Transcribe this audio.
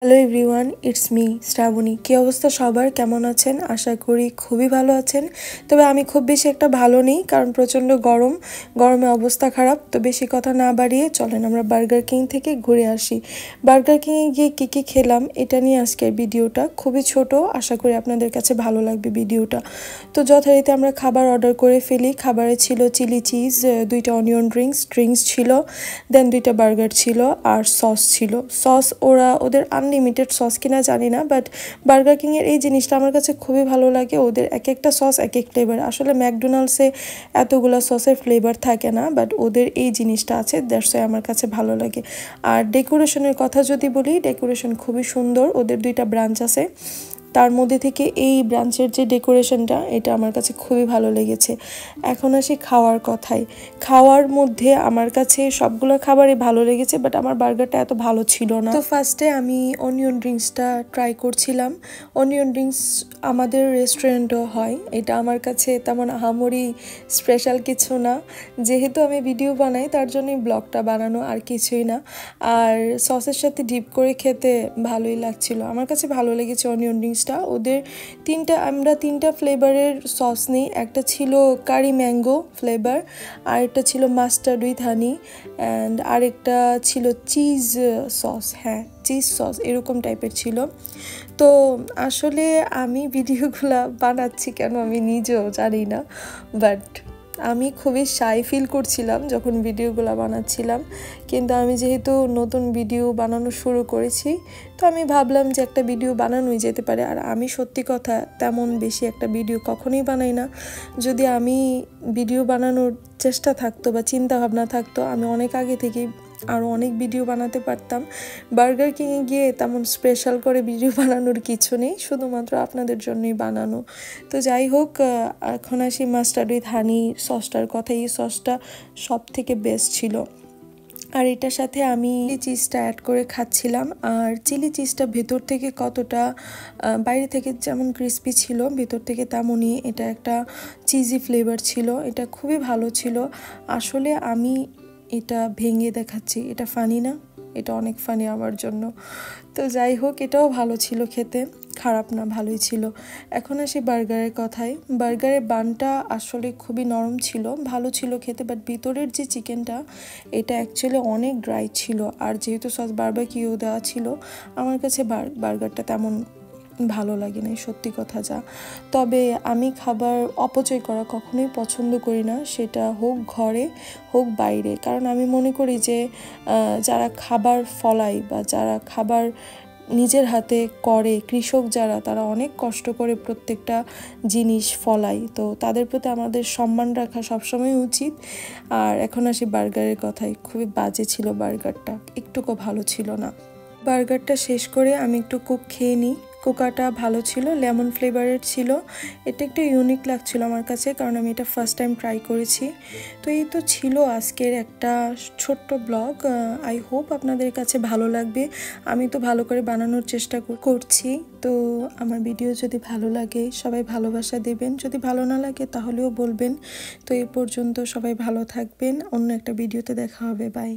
Hello everyone, it's me Shrabani. কী অবস্থা সবার, কেমন আছেন? আশা করি খুবই ভালো আছেন। তবে আমি খুব বেশি একটা ভালো নেই, কারণ প্রচণ্ড গরমে অবস্থা খারাপ। তো বেশি কথা না বাড়িয়ে চলেন আমরা বার্গার কিং থেকে ঘুরে আসি। বার্গার কিংয়ে গিয়ে কী কী খেলাম এটা নিয়ে আজকের ভিডিওটা খুবই ছোট, আশা করি আপনাদের কাছে ভালো লাগবে ভিডিওটা। তো যথারীতি আমরা খাবার অর্ডার করে ফেলি। খাবারে ছিল চিলি চিজ, 2টা অনিয়ন ড্রিঙ্কস ছিল, দেন 2টা বার্গার ছিল, আর সস ছিল। সস ওদের আনলিমিটেড সস কিনা জানি না, বাট বার্গার কিংয়ের এই জিনিসটা আমার কাছে খুবই ভালো লাগে। ওদের এক একটা সস এক এক ফ্লেভার। আসলে ম্যাকডোনাল্ডসে এতগুলো সসের ফ্লেভার থাকে না, বাট ওদের এই জিনিসটা আছে, দ্যাটস ওয়াই আমার কাছে ভালো লাগে। আর ডেকোরেশনের কথা যদি বলি, ডেকোরেশন খুবই সুন্দর। ওদের 2টা ব্রাঞ্চ আছে, তার মধ্যে থেকে এই ব্রাঞ্চের যে ডেকোরেশনটা, এটা আমার কাছে খুবই ভালো লেগেছে। এখন আসি খাওয়ার কথায়। খাওয়ার মধ্যে আমার কাছে সবগুলো খাবারই ভালো লেগেছে, বাট আমার বার্গারটা এত ভালো ছিল না। তো ফার্স্টে আমি অনিয়ন ড্রিঙ্কসটা ট্রাই করছিলাম। অনিয়ন ড্রিঙ্কস আমাদের রেস্টুরেন্টও হয়, এটা আমার কাছে তেমন আহামরি স্পেশাল কিছু না। যেহেতু আমি ভিডিও বানাই, তার জন্যই ব্লগটা বানানো, আর কিছুই না। আর সসের সাথে ডিপ করে খেতে ভালোই লাগছিল, আমার কাছে ভালো লেগেছে অনিয়ন ড্রিঙ্কস। ওদের আমরা তিনটা ফ্লেভারের সস নেই। একটা ছিল কারি ম্যাঙ্গো ফ্লেভার, আরেকটা ছিল মাস্টার্ড উইথ হানি, অ্যান্ড আরেকটা ছিল চিজ সস। হ্যাঁ, চিজ সস এরকম টাইপের ছিল। তো আসলে আমি ভিডিওগুলা বানাচ্ছি কেন আমি নিজেও জানি না, বাট আমি খুবই শাই ফিল করছিলাম যখন ভিডিওগুলো বানাচ্ছিলাম। কিন্তু আমি যেহেতু নতুন ভিডিও বানানো শুরু করেছি, তো আমি ভাবলাম যে একটা ভিডিও বানানোই যেতে পারে। আর আমি সত্যি কথা তেমন বেশি একটা ভিডিও কখনোই বানাই না। যদি আমি ভিডিও বানানোর চেষ্টা থাকতো বা চিন্তা ভাবনা থাকতো, আমি অনেক আগে থেকেই আরও অনেক ভিডিও বানাতে পারতাম। বার্গার কিংয়ে গিয়ে তেমন স্পেশাল করে ভিডিও বানানোর কিছু নেই, শুধুমাত্র আপনাদের জন্যই বানানো। তো যাই হোক, এখন আসি মাস্টার্ড উইথ হানি সসটার কথা। এই সসটা সব থেকে বেস্ট ছিল। আর এটার সাথে আমি চিজটা অ্যাড করে খাচ্ছিলাম। আর চিলি চিজটা ভেতর থেকে কতটা, বাইরে থেকে যেমন ক্রিস্পি ছিল, ভেতর থেকে তেমনই এটা একটা চিজি ফ্লেভার ছিল। এটা খুবই ভালো ছিল। আসলে আমি এটা ভেঙে দেখাচ্ছি, এটা ফানি না, এটা অনেক ফানি আমার জন্য। তো যাই হোক, এটাও ভালো ছিল খেতে, খারাপ না, ভালোই ছিল। এখন আসি বার্গারের কথায়। বার্গারের বানটা আসলে খুবই নরম ছিল, ভালো ছিল খেতে, বাট ভিতরের যে চিকেনটা, এটা অ্যাকচুয়ালি অনেক ড্রাই ছিল। আর যেহেতু সস বারবিকিউ দেওয়া ছিল, আমার কাছে বার্গারটা তেমন ভালো লাগে না, সত্যি কথা যা। তবে আমি খাবার অপচয় করা কখনোই পছন্দ করি না, সেটা হোক ঘরে হোক বাইরে। কারণ আমি মনে করি যে যারা খাবার ফলায় বা যারা খাবার নিজের হাতে করে, কৃষক যারা, তারা অনেক কষ্ট করে প্রত্যেকটা জিনিস ফলায়। তো তাদের প্রতি আমাদের সম্মান রাখা সবসময় উচিত। আর এখন আসি বার্গারের কথায়। খুবই বাজে ছিল বার্গারটা, একটুকু ভালো ছিল না। বার্গারটা শেষ করে আমি একটু কোক খেয়ে নিই। কোকাটা ভালো ছিল, লেমন ফ্লেভারের ছিল। এটা একটু ইউনিক লাগছিল আমার কাছে, কারণ আমি এটা ফার্স্ট টাইম ট্রাই করেছি। তো এই তো ছিল আজকের একটা ছোট্ট ব্লগ। আই হোপ আপনাদের কাছে ভালো লাগবে। আমি তো ভালো করে বানানোর চেষ্টা করছি। তো আমার ভিডিও যদি ভালো লাগে সবাই ভালোবাসা দেবেন, যদি ভালো না লাগে তাহলেও বলবেন। তো এই পর্যন্ত সবাই ভালো থাকবেন, অন্য একটা ভিডিওতে দেখা হবে, বাই।